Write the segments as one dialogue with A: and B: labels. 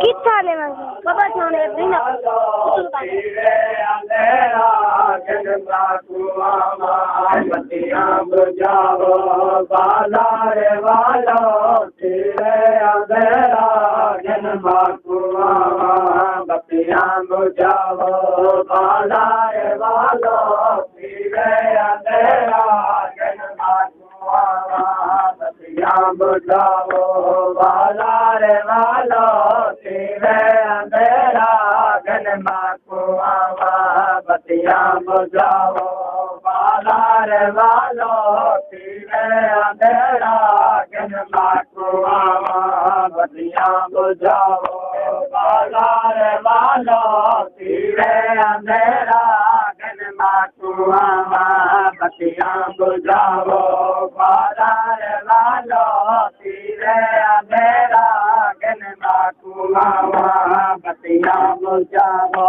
A: कितना ले बाबा जाने बिना
B: बतियां बुझावो बाजार वालो तेरे अंधेरा जन्मा कुआ बतियां बुझावो बाजार वालो तेरे अंधेरा जन्मा कुआ बतियां बुझावो बाजार वालो तेरे अंधेरा जन्मा कुआ बतियां बुझावो बाजार वालो तेरे अंधेरा जन्मा कुआ बतियां बुझावो बाजार वालो तेरे अंधेरा जन्मा कुआ बतियां बुझावो बाजार वालो तेरे अंधेरा जन्मा कुआ बतियां बुझावो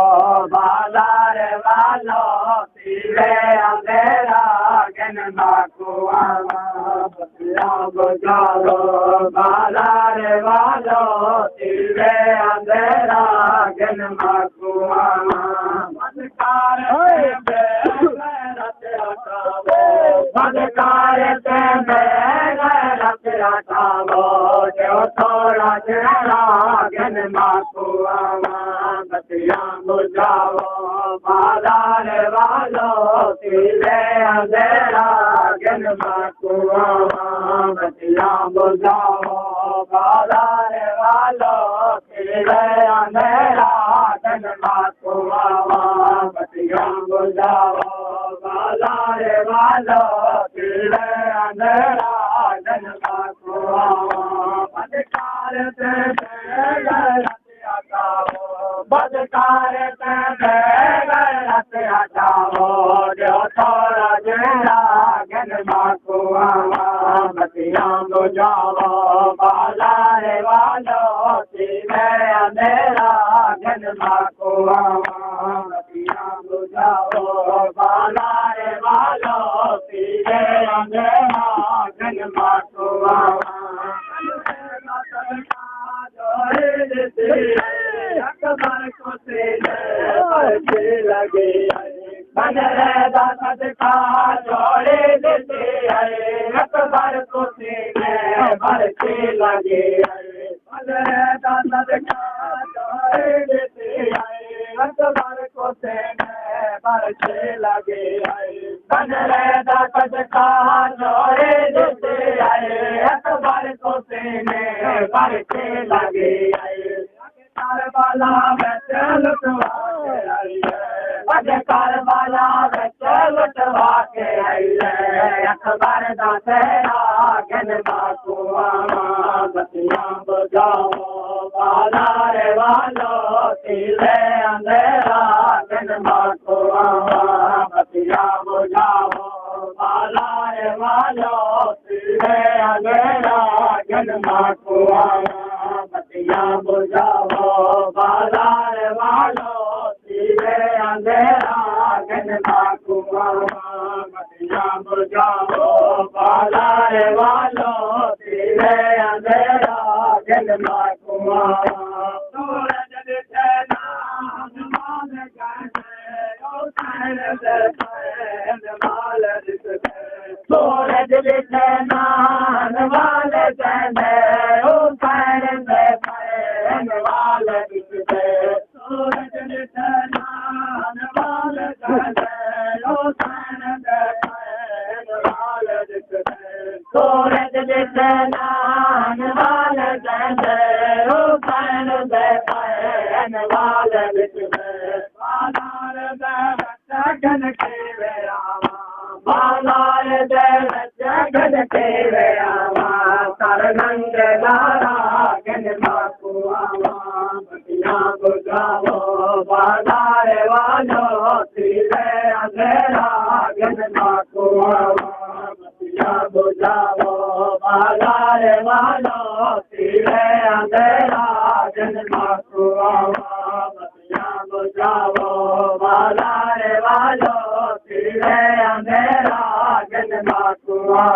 B: बाजार वालो तेरे अंधेरा जन्मा कुआ बतियां बुझावो बाजार वालो तेरे अंधेरा जन्मा कुआ बदकार जो थोड़ा जरा जन्मा कुआ बतियां बुझावो बाजार वालो तेरे अंधेरा जन्मा कुआ बतियां बुझावो बाजार वालो तेरे अंधेरा जन्मा कुआ बतियां बुझावो बाजार वालो तेरे अंधेरा जन्मा कुआ बदकार बदकार हटाओ जो थोड़ा जरा जन्मा कुआ बतियां बुझावो बाजार वालो तेरे अंधेरा जन्मा कुआ बतियां बुझावो बाजार वालो तेरे अंधेरा जन्मा कुआ अकबर को तेरे लगे बदरे सदका जोड़े देते अकबर को तेरे बरसे लगे बदरे सदका जोड़े देते अकबर को तेरे बरसे लगे बदरे सदका जोड़े देते अकबर को तेरे बरसे लगे कारबाला में लुटवा के आई कारबाला में लुटवा के आई अकबर दा तेरा जन्मा कुआ बतियां बुझावो बाजार वालो तेरे अंधेरा जन्मा कुआ बतियां बुझावो बाजार वालो तेरे अंधेरा जन्मा कुआ बतियां बुझावो बाजार वालो तेरे अंधेरा जन्मा कुआ बतियां बुझावो बाजार वालो तेरे अंधेरा जन्मा कुआ सूरज दिखे नाम माल गए माल दिखे सूरज दिखे नाम माल गए वाले दिखते सूरज निशान वाले वाले दिखते सूरज निशान वाले वाले दिखते बाजार जगन के रामा बाजार जगन के रामा सरगंग लारा जन्मा कुआ बतियां बुझावो बाजार वालो तेरे अंधेरा जन्मा कुआ बतियां बुझावो बाजार वालो तेरे अंधेरा जन्मा कुआ बतियां बुझावो बाजार वालो तेरे अंधेरा जन्मा कुआ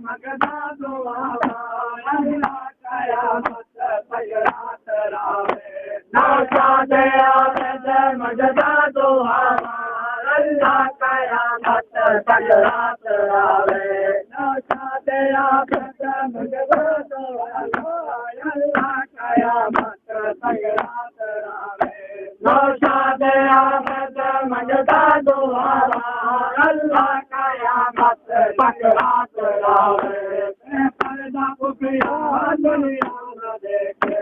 B: मगदा दुआ दया मजदा तो अल्लाह कयामत तक रात आवे नौशा दया मजदा तो अल्लाह कयामत तक रात आवे नौशा दया मजदा तो अल्लाह कयामत तक रात आवे पर्दा पुतरा दुनिया न देखे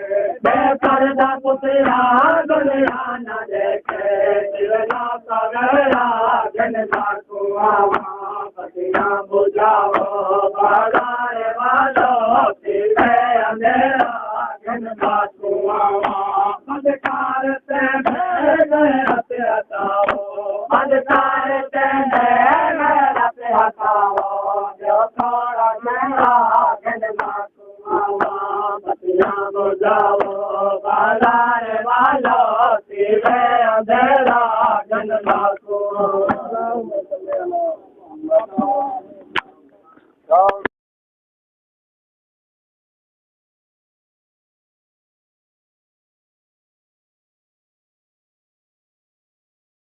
B: पर्दा पुतरा दुनिया न देखे दिलना सगरा जनता को आवा पतिया बुझाओ बाजार वालो पीछे अंधेरा जनता को आवा मदकार से गैरत हटाओ मदकार से गैरत हटाओ जो